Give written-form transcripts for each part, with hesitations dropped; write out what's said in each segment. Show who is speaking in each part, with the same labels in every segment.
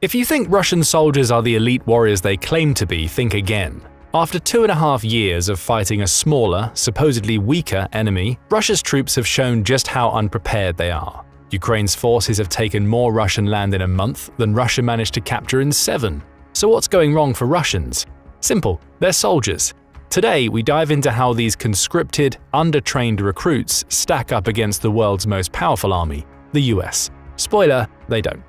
Speaker 1: If you think Russian soldiers are the elite warriors they claim to be, think again. After 2.5 years of fighting a smaller, supposedly weaker enemy, Russia's troops have shown just how unprepared they are. Ukraine's forces have taken more Russian land in a month than Russia managed to capture in 7. So what's going wrong for Russians? Simple, they're soldiers. Today, we dive into how these conscripted, undertrained recruits stack up against the world's most powerful army, the US. Spoiler, they don't.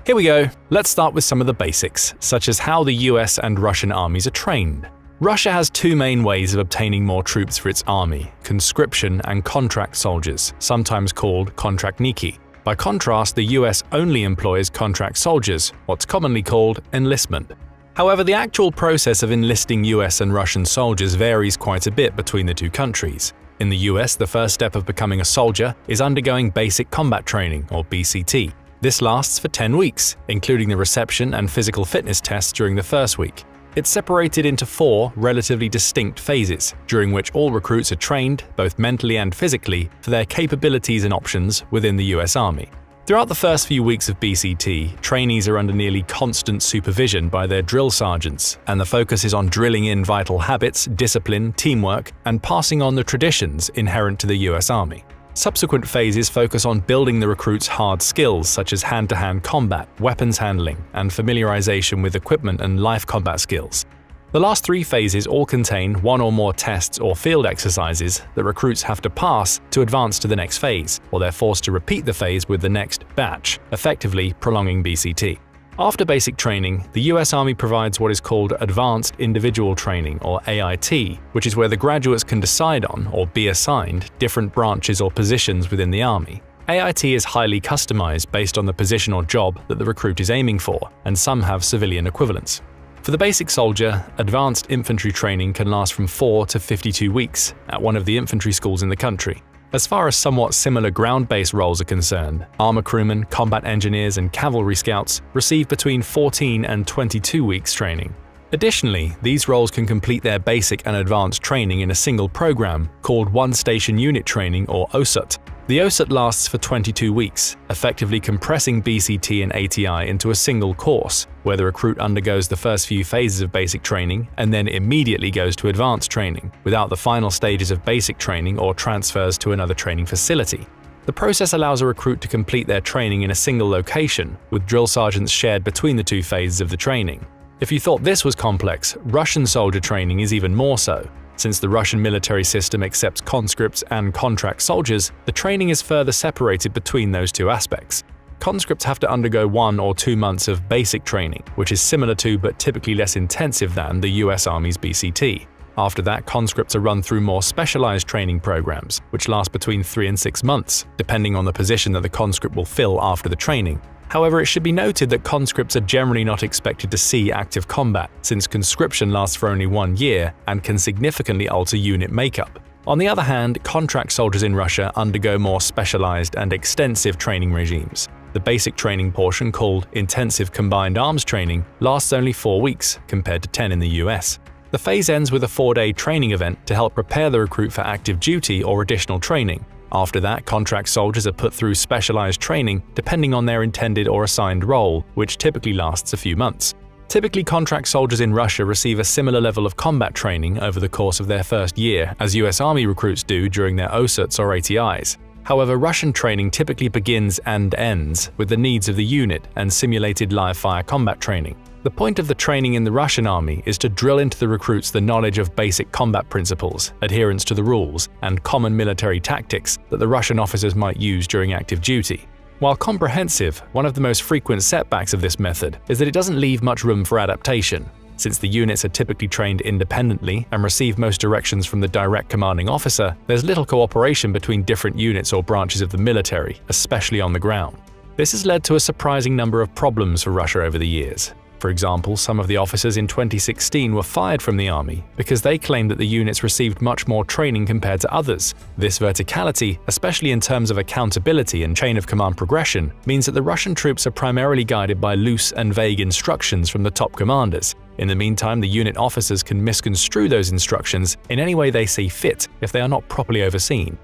Speaker 1: Here we go. Let's start with some of the basics, such as how the US and Russian armies are trained. Russia has two main ways of obtaining more troops for its army: conscription and contract soldiers, sometimes called kontraktniki. By contrast, the US only employs contract soldiers, what's commonly called enlistment. However, the actual process of enlisting US and Russian soldiers varies quite a bit between the two countries. In the US, the first step of becoming a soldier is undergoing basic combat training, or BCT. This lasts for 10 weeks, including the reception and physical fitness tests during the first week. It's separated into 4 relatively distinct phases, during which all recruits are trained, both mentally and physically, for their capabilities and options within the US Army. Throughout the first few weeks of BCT, trainees are under nearly constant supervision by their drill sergeants, and the focus is on drilling in vital habits, discipline, teamwork, and passing on the traditions inherent to the US Army. Subsequent phases focus on building the recruits' hard skills such as hand-to-hand combat, weapons handling, and familiarization with equipment and life combat skills. The last 3 phases all contain 1 or more tests or field exercises that recruits have to pass to advance to the next phase, or they're forced to repeat the phase with the next batch, effectively prolonging BCT. After basic training, the US Army provides what is called Advanced Individual Training, or AIT, which is where the graduates can decide on, or be assigned, different branches or positions within the Army. AIT is highly customized based on the position or job that the recruit is aiming for, and some have civilian equivalents. For the basic soldier, advanced infantry training can last from 4 to 52 weeks at one of the infantry schools in the country. As far as somewhat similar ground-based roles are concerned, armor crewmen, combat engineers, and cavalry scouts receive between 14 and 22 weeks training. Additionally, these roles can complete their basic and advanced training in a single program called One Station Unit Training, or OSUT. The OSUT lasts for 22 weeks, effectively compressing BCT and ATI into a single course, where the recruit undergoes the first few phases of basic training and then immediately goes to advanced training, without the final stages of basic training or transfers to another training facility. The process allows a recruit to complete their training in a single location, with drill sergeants shared between the 2 phases of the training. If you thought this was complex, Russian soldier training is even more so. Since the Russian military system accepts conscripts and contract soldiers, the training is further separated between those 2 aspects. Conscripts have to undergo 1 or 2 months of basic training, which is similar to but typically less intensive than the US Army's BCT. After that, conscripts are run through more specialized training programs, which last between 3 and 6 months, depending on the position that the conscript will fill after the training. However, it should be noted that conscripts are generally not expected to see active combat, since conscription lasts for only 1 year and can significantly alter unit makeup. On the other hand, contract soldiers in Russia undergo more specialized and extensive training regimes. The basic training portion, called Intensive Combined Arms Training, lasts only 4 weeks, compared to 10 in the US. The phase ends with a 4-day training event to help prepare the recruit for active duty or additional training. After that, contract soldiers are put through specialized training depending on their intended or assigned role, which typically lasts a few months. Typically, contract soldiers in Russia receive a similar level of combat training over the course of their first year as US Army recruits do during their OSUTs or ATIs. However, Russian training typically begins and ends with the needs of the unit and simulated live-fire combat training. The point of the training in the Russian army is to drill into the recruits the knowledge of basic combat principles, adherence to the rules, and common military tactics that the Russian officers might use during active duty. While comprehensive, one of the most frequent setbacks of this method is that it doesn't leave much room for adaptation. Since the units are typically trained independently and receive most directions from the direct commanding officer, there's little cooperation between different units or branches of the military, especially on the ground. This has led to a surprising number of problems for Russia over the years. For example, some of the officers in 2016 were fired from the army because they claimed that the units received much more training compared to others. This verticality, especially in terms of accountability and chain of command progression, means that the Russian troops are primarily guided by loose and vague instructions from the top commanders. In the meantime, the unit officers can misconstrue those instructions in any way they see fit if they are not properly overseen.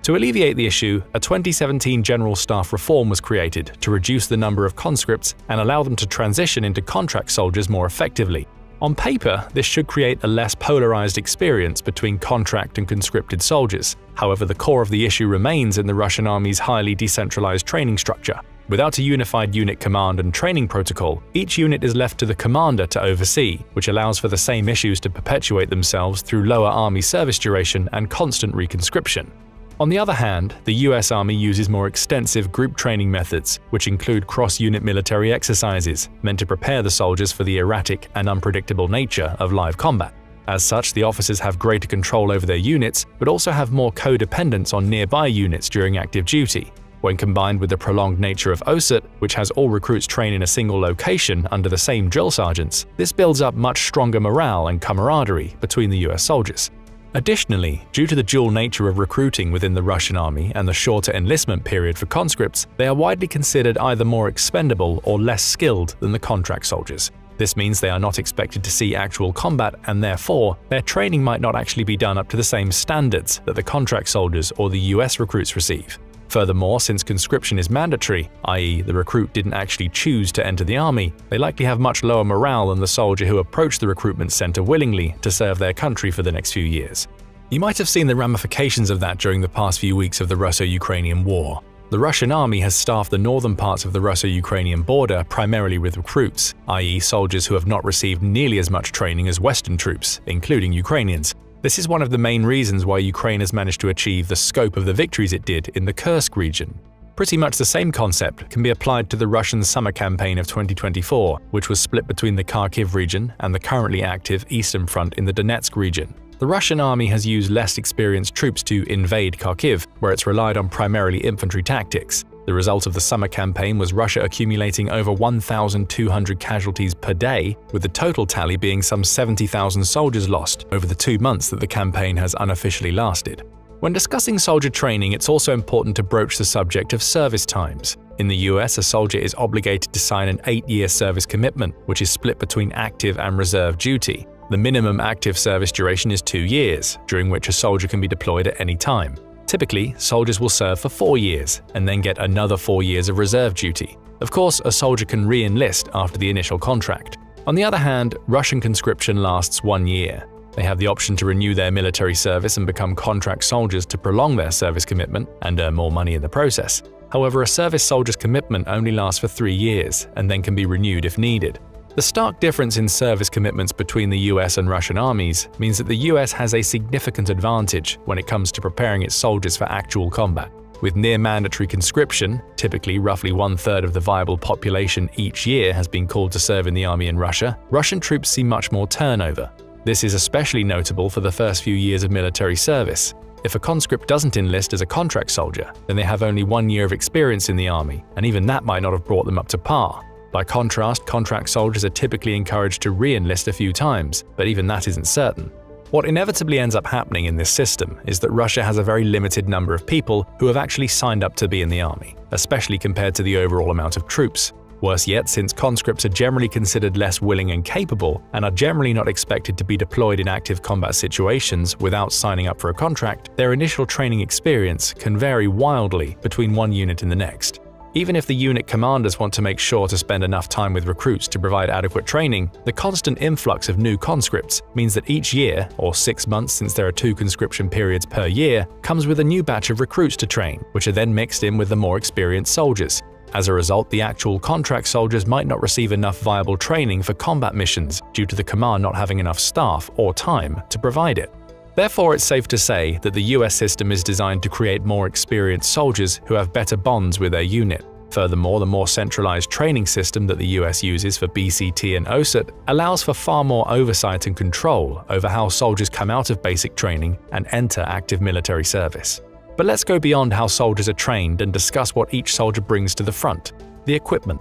Speaker 1: To alleviate the issue, a 2017 General Staff reform was created to reduce the number of conscripts and allow them to transition into contract soldiers more effectively. On paper, this should create a less polarized experience between contract and conscripted soldiers. However, the core of the issue remains in the Russian army's highly decentralized training structure. Without a unified unit command and training protocol, each unit is left to the commander to oversee, which allows for the same issues to perpetuate themselves through lower army service duration and constant reconscription. On the other hand, the US Army uses more extensive group training methods, which include cross-unit military exercises, meant to prepare the soldiers for the erratic and unpredictable nature of live combat. As such, the officers have greater control over their units, but also have more codependence on nearby units during active duty. When combined with the prolonged nature of OSUT, which has all recruits train in a single location under the same drill sergeants, this builds up much stronger morale and camaraderie between the US soldiers. Additionally, due to the dual nature of recruiting within the Russian army and the shorter enlistment period for conscripts, they are widely considered either more expendable or less skilled than the contract soldiers. This means they are not expected to see actual combat, and therefore, their training might not actually be done up to the same standards that the contract soldiers or the US recruits receive. Furthermore, since conscription is mandatory, i.e. the recruit didn't actually choose to enter the army, they likely have much lower morale than the soldier who approached the recruitment center willingly to serve their country for the next few years. You might have seen the ramifications of that during the past few weeks of the Russo-Ukrainian War. The Russian army has staffed the northern parts of the Russo-Ukrainian border primarily with recruits, i.e. soldiers who have not received nearly as much training as Western troops, including Ukrainians. This is one of the main reasons why Ukraine has managed to achieve the scope of the victories it did in the Kursk region. Pretty much the same concept can be applied to the Russian summer campaign of 2024, which was split between the Kharkiv region and the currently active Eastern Front in the Donetsk region. The Russian army has used less experienced troops to invade Kharkiv, where it's relied on primarily infantry tactics. The result of the summer campaign was Russia accumulating over 1,200 casualties per day, with the total tally being some 70,000 soldiers lost over the 2 months that the campaign has unofficially lasted. When discussing soldier training, it's also important to broach the subject of service times. In the US, a soldier is obligated to sign an 8-year service commitment, which is split between active and reserve duty. The minimum active service duration is 2 years, during which a soldier can be deployed at any time. Typically, soldiers will serve for 4 years and then get another 4 years of reserve duty. Of course, a soldier can re-enlist after the initial contract. On the other hand, Russian conscription lasts 1 year. They have the option to renew their military service and become contract soldiers to prolong their service commitment and earn more money in the process. However, a service soldier's commitment only lasts for 3 years and then can be renewed if needed. The stark difference in service commitments between the US and Russian armies means that the US has a significant advantage when it comes to preparing its soldiers for actual combat. With near-mandatory conscription, typically roughly 1/3 of the viable population each year has been called to serve in the army in Russia, Russian troops see much more turnover. This is especially notable for the first few years of military service. If a conscript doesn't enlist as a contract soldier, then they have only 1 year of experience in the army, and even that might not have brought them up to par. By contrast, contract soldiers are typically encouraged to re-enlist a few times, but even that isn't certain. What inevitably ends up happening in this system is that Russia has a very limited number of people who have actually signed up to be in the army, especially compared to the overall amount of troops. Worse yet, since conscripts are generally considered less willing and capable and are generally not expected to be deployed in active combat situations without signing up for a contract, their initial training experience can vary wildly between one unit and the next. Even if the unit commanders want to make sure to spend enough time with recruits to provide adequate training, the constant influx of new conscripts means that each year, or 6 months since there are 2 conscription periods per year, comes with a new batch of recruits to train, which are then mixed in with the more experienced soldiers. As a result, the actual contract soldiers might not receive enough viable training for combat missions due to the command not having enough staff or time to provide it. Therefore, it's safe to say that the US system is designed to create more experienced soldiers who have better bonds with their unit. Furthermore, the more centralized training system that the US uses for BCT and OSUT allows for far more oversight and control over how soldiers come out of basic training and enter active military service. But let's go beyond how soldiers are trained and discuss what each soldier brings to the front: the equipment.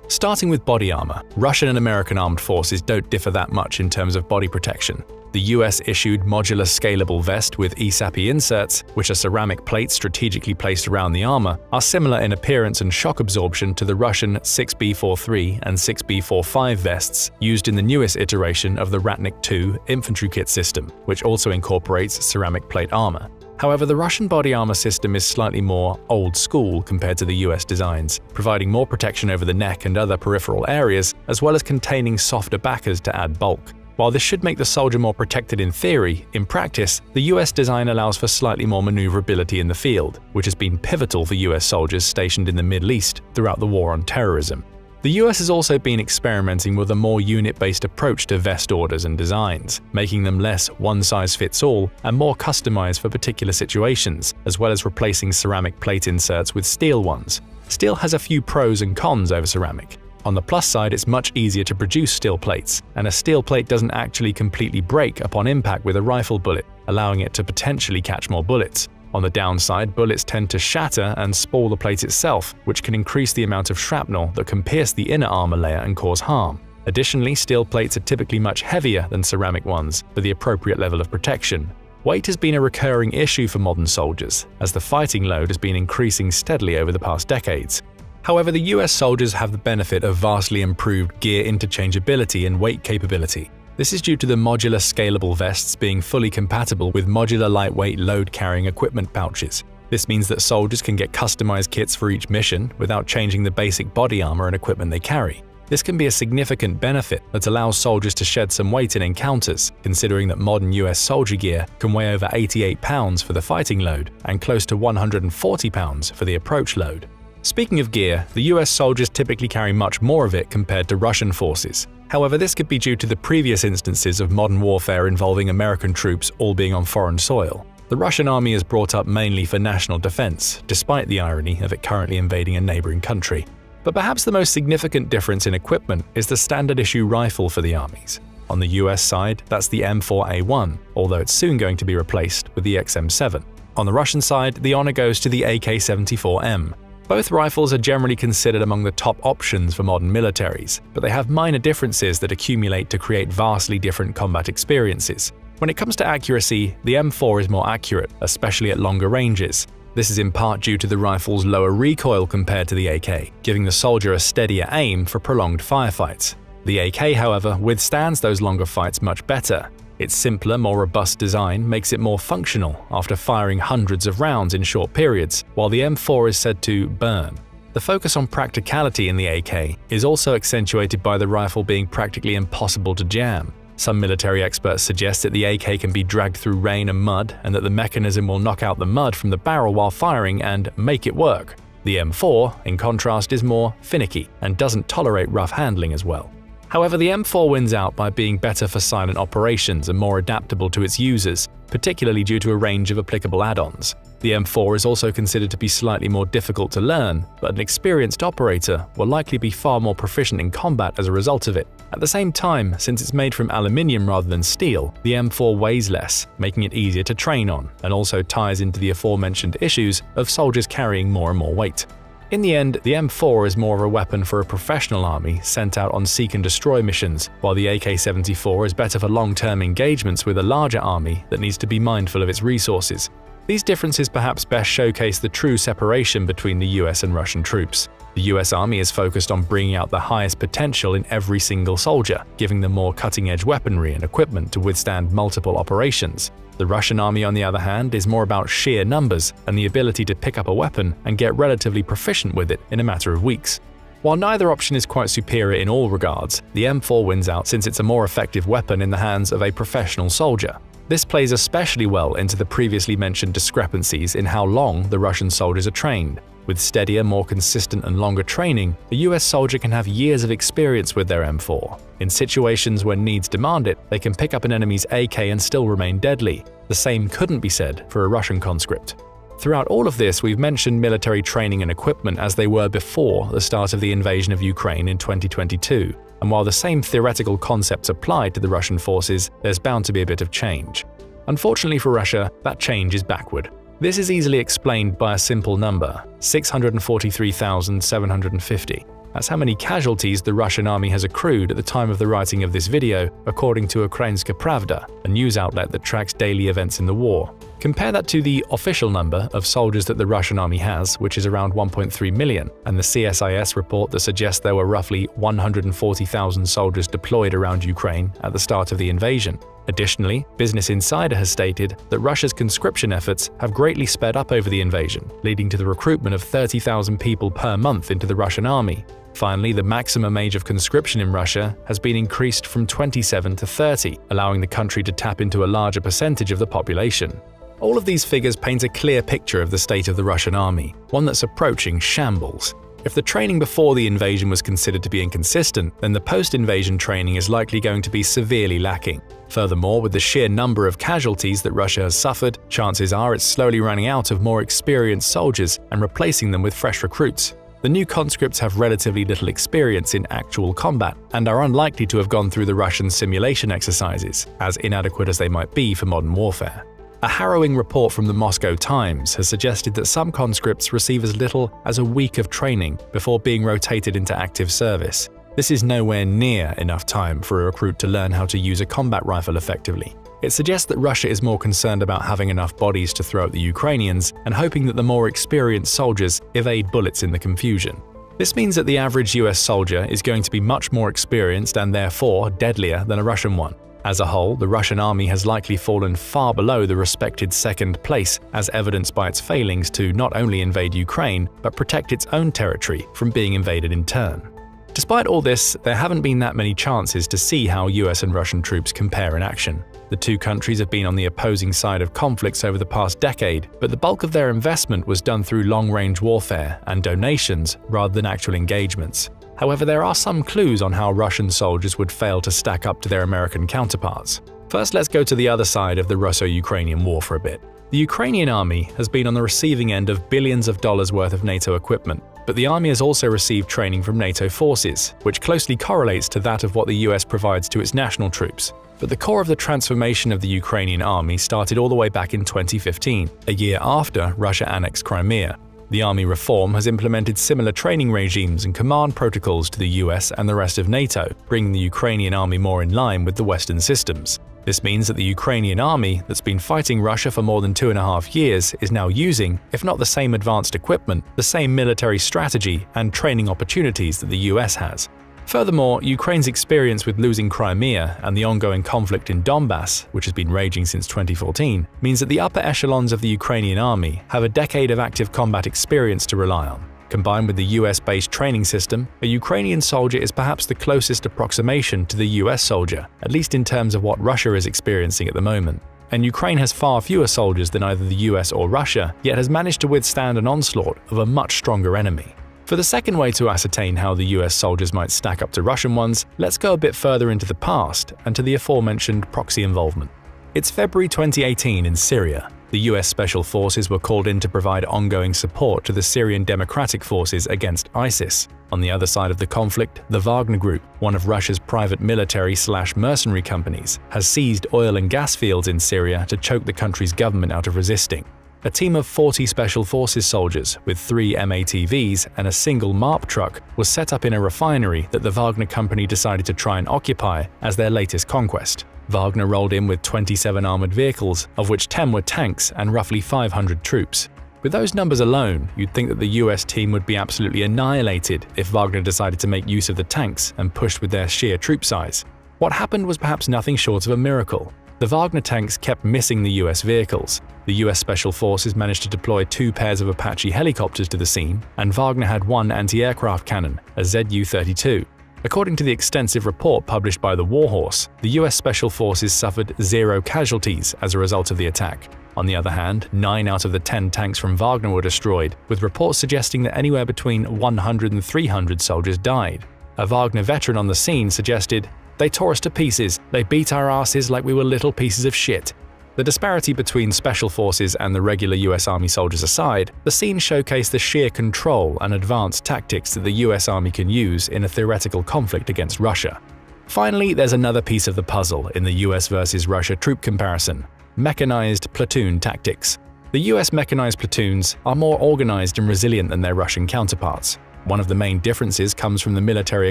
Speaker 1: Starting with body armor, Russian and American armed forces don't differ that much in terms of body protection. The US-issued modular scalable vest with ESAPI inserts, which are ceramic plates strategically placed around the armor, are similar in appearance and shock absorption to the Russian 6B43 and 6B45 vests used in the newest iteration of the Ratnik II infantry kit system, which also incorporates ceramic plate armor. However, the Russian body armor system is slightly more old school compared to the US designs, providing more protection over the neck and other peripheral areas, as well as containing softer backers to add bulk. While this should make the soldier more protected in theory, in practice, the US design allows for slightly more maneuverability in the field, which has been pivotal for US soldiers stationed in the Middle East throughout the war on terrorism. The US has also been experimenting with a more unit-based approach to vest orders and designs, making them less one-size-fits-all and more customized for particular situations, as well as replacing ceramic plate inserts with steel ones. Steel has a few pros and cons over ceramic. On the plus side, it's much easier to produce steel plates, and a steel plate doesn't actually completely break upon impact with a rifle bullet, allowing it to potentially catch more bullets. On the downside, bullets tend to shatter and spoil the plate itself, which can increase the amount of shrapnel that can pierce the inner armor layer and cause harm. Additionally, steel plates are typically much heavier than ceramic ones for the appropriate level of protection. Weight has been a recurring issue for modern soldiers, as the fighting load has been increasing steadily over the past decades. However, the US soldiers have the benefit of vastly improved gear interchangeability and weight capability. This is due to the modular scalable vests being fully compatible with modular lightweight load-carrying equipment pouches. This means that soldiers can get customized kits for each mission without changing the basic body armor and equipment they carry. This can be a significant benefit that allows soldiers to shed some weight in encounters, considering that modern US soldier gear can weigh over 88 pounds for the fighting load and close to 140 pounds for the approach load. Speaking of gear, the US soldiers typically carry much more of it compared to Russian forces. However, this could be due to the previous instances of modern warfare involving American troops all being on foreign soil. The Russian army is brought up mainly for national defense, despite the irony of it currently invading a neighboring country. But perhaps the most significant difference in equipment is the standard issue rifle for the armies. On the US side, that's the M4A1, although it's soon going to be replaced with the XM7. On the Russian side, the honor goes to the AK-74M. Both rifles are generally considered among the top options for modern militaries, but they have minor differences that accumulate to create vastly different combat experiences. When it comes to accuracy, the M4 is more accurate, especially at longer ranges. This is in part due to the rifle's lower recoil compared to the AK, giving the soldier a steadier aim for prolonged firefights. The AK, however, withstands those longer fights much better. Its simpler, more robust design makes it more functional after firing hundreds of rounds in short periods, while the M4 is said to burn. The focus on practicality in the AK is also accentuated by the rifle being practically impossible to jam. Some military experts suggest that the AK can be dragged through rain and mud, and that the mechanism will knock out the mud from the barrel while firing and make it work. The M4, in contrast, is more finicky and doesn't tolerate rough handling as well. However, the M4 wins out by being better for silent operations and more adaptable to its users, particularly due to a range of applicable add-ons. The M4 is also considered to be slightly more difficult to learn, but an experienced operator will likely be far more proficient in combat as a result of it. At the same time, since it's made from aluminium rather than steel, the M4 weighs less, making it easier to train on, and also ties into the aforementioned issues of soldiers carrying more and more weight. In the end, the M4 is more of a weapon for a professional army sent out on seek and destroy missions, while the AK-74 is better for long-term engagements with a larger army that needs to be mindful of its resources. These differences perhaps best showcase the true separation between the US and Russian troops. The US Army is focused on bringing out the highest potential in every single soldier, giving them more cutting-edge weaponry and equipment to withstand multiple operations. The Russian Army, on the other hand, is more about sheer numbers and the ability to pick up a weapon and get relatively proficient with it in a matter of weeks. While neither option is quite superior in all regards, the M4 wins out since it's a more effective weapon in the hands of a professional soldier. This plays especially well into the previously mentioned discrepancies in how long the Russian soldiers are trained. With steadier, more consistent and longer training, a US soldier can have years of experience with their M4. In situations when needs demand it, they can pick up an enemy's AK and still remain deadly. The same couldn't be said for a Russian conscript. Throughout all of this, we've mentioned military training and equipment as they were before the start of the invasion of Ukraine in 2022. And while the same theoretical concepts apply to the Russian forces, there's bound to be a bit of change. Unfortunately for Russia, that change is backward. This is easily explained by a simple number: 643,750. That's how many casualties the Russian army has accrued at the time of the writing of this video, according to Ukrainska Pravda, a news outlet that tracks daily events in the war. Compare that to the official number of soldiers that the Russian army has, which is around 1.3 million, and the CSIS report that suggests there were roughly 140,000 soldiers deployed around Ukraine at the start of the invasion. Additionally, Business Insider has stated that Russia's conscription efforts have greatly sped up over the invasion, leading to the recruitment of 30,000 people per month into the Russian army. Finally, the maximum age of conscription in Russia has been increased from 27 to 30, allowing the country to tap into a larger percentage of the population. All of these figures paint a clear picture of the state of the Russian army, one that's approaching shambles. If the training before the invasion was considered to be inconsistent, then the post-invasion training is likely going to be severely lacking. Furthermore, with the sheer number of casualties that Russia has suffered, chances are it's slowly running out of more experienced soldiers and replacing them with fresh recruits. The new conscripts have relatively little experience in actual combat and are unlikely to have gone through the Russian simulation exercises, as inadequate as they might be for modern warfare. A harrowing report from the Moscow Times has suggested that some conscripts receive as little as a week of training before being rotated into active service. This is nowhere near enough time for a recruit to learn how to use a combat rifle effectively. It suggests that Russia is more concerned about having enough bodies to throw at the Ukrainians and hoping that the more experienced soldiers evade bullets in the confusion. This means that the average US soldier is going to be much more experienced and therefore deadlier than a Russian one. As a whole, the Russian army has likely fallen far below the respected second place, as evidenced by its failings to not only invade Ukraine, but protect its own territory from being invaded in turn. Despite all this, there haven't been that many chances to see how US and Russian troops compare in action. The two countries have been on the opposing side of conflicts over the past decade, but the bulk of their investment was done through long-range warfare and donations rather than actual engagements. However, there are some clues on how Russian soldiers would fail to stack up to their American counterparts. First, let's go to the other side of the Russo-Ukrainian war for a bit. The Ukrainian army has been on the receiving end of billions of dollars worth of NATO equipment, but the army has also received training from NATO forces, which closely correlates to that of what the US provides to its national troops. But the core of the transformation of the Ukrainian army started all the way back in 2015, a year after Russia annexed Crimea. The army reform has implemented similar training regimes and command protocols to the US and the rest of NATO, bringing the Ukrainian army more in line with the Western systems. This means that the Ukrainian army that's been fighting Russia for more than 2.5 years is now using, if not the same advanced equipment, the same military strategy and training opportunities that the US has. Furthermore, Ukraine's experience with losing Crimea and the ongoing conflict in Donbass, which has been raging since 2014, means that the upper echelons of the Ukrainian army have a decade of active combat experience to rely on. Combined with the US-based training system, a Ukrainian soldier is perhaps the closest approximation to the US soldier, at least in terms of what Russia is experiencing at the moment. And Ukraine has far fewer soldiers than either the US or Russia, yet has managed to withstand an onslaught of a much stronger enemy. For the second way to ascertain how the US soldiers might stack up to Russian ones, let's go a bit further into the past and to the aforementioned proxy involvement. It's February 2018 in Syria. The US Special Forces were called in to provide ongoing support to the Syrian Democratic Forces against ISIS. On the other side of the conflict, the Wagner Group, one of Russia's private military/mercenary companies, has seized oil and gas fields in Syria to choke the country's government out of resisting. A team of 40 Special Forces soldiers with 3 MATVs and a single MARP truck was set up in a refinery that the Wagner company decided to try and occupy as their latest conquest. Wagner rolled in with 27 armored vehicles, of which 10 were tanks and roughly 500 troops. With those numbers alone, you'd think that the US team would be absolutely annihilated if Wagner decided to make use of the tanks and pushed with their sheer troop size. What happened was perhaps nothing short of a miracle. The Wagner tanks kept missing the US vehicles. The US Special Forces managed to deploy 2 pairs of Apache helicopters to the scene, and Wagner had 1 anti-aircraft cannon, a Zu-32. According to the extensive report published by the Warhorse, the US Special Forces suffered 0 casualties as a result of the attack. On the other hand, 9 out of the 10 tanks from Wagner were destroyed, with reports suggesting that anywhere between 100 and 300 soldiers died. A Wagner veteran on the scene suggested, "They tore us to pieces. They beat our asses like we were little pieces of shit." The disparity between Special Forces and the regular US Army soldiers aside, the scene showcased the sheer control and advanced tactics that the US Army can use in a theoretical conflict against Russia. Finally, there's another piece of the puzzle in the US versus Russia troop comparison: mechanized platoon tactics. The US mechanized platoons are more organized and resilient than their Russian counterparts. One of the main differences comes from the military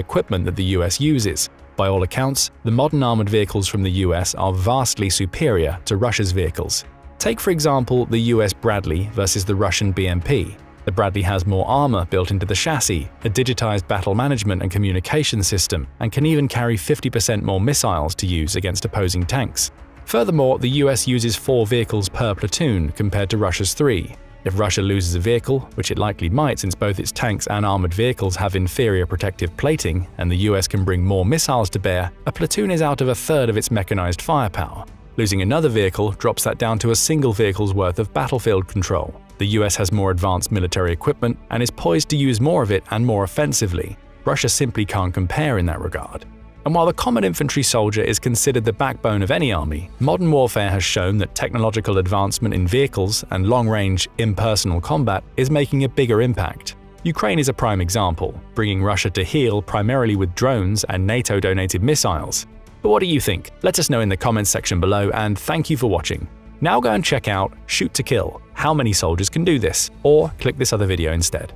Speaker 1: equipment that the US uses. By all accounts, the modern armored vehicles from the US are vastly superior to Russia's vehicles. Take for example the US Bradley versus the Russian BMP. The Bradley has more armor built into the chassis, a digitized battle management and communication system, and can even carry 50% more missiles to use against opposing tanks. Furthermore, the US uses 4 vehicles per platoon compared to Russia's 3. If Russia loses a vehicle, which it likely might since both its tanks and armored vehicles have inferior protective plating and the US can bring more missiles to bear, a platoon is out of a third of its mechanized firepower. Losing another vehicle drops that down to a single vehicle's worth of battlefield control. The US has more advanced military equipment and is poised to use more of it and more offensively. Russia simply can't compare in that regard. And while the common infantry soldier is considered the backbone of any army, modern warfare has shown that technological advancement in vehicles and long-range, impersonal combat is making a bigger impact. Ukraine is a prime example, bringing Russia to heel primarily with drones and NATO-donated missiles. But what do you think? Let us know in the comments section below, and thank you for watching. Now go and check out Shoot to Kill: How Many Soldiers Can Do This, or click this other video instead.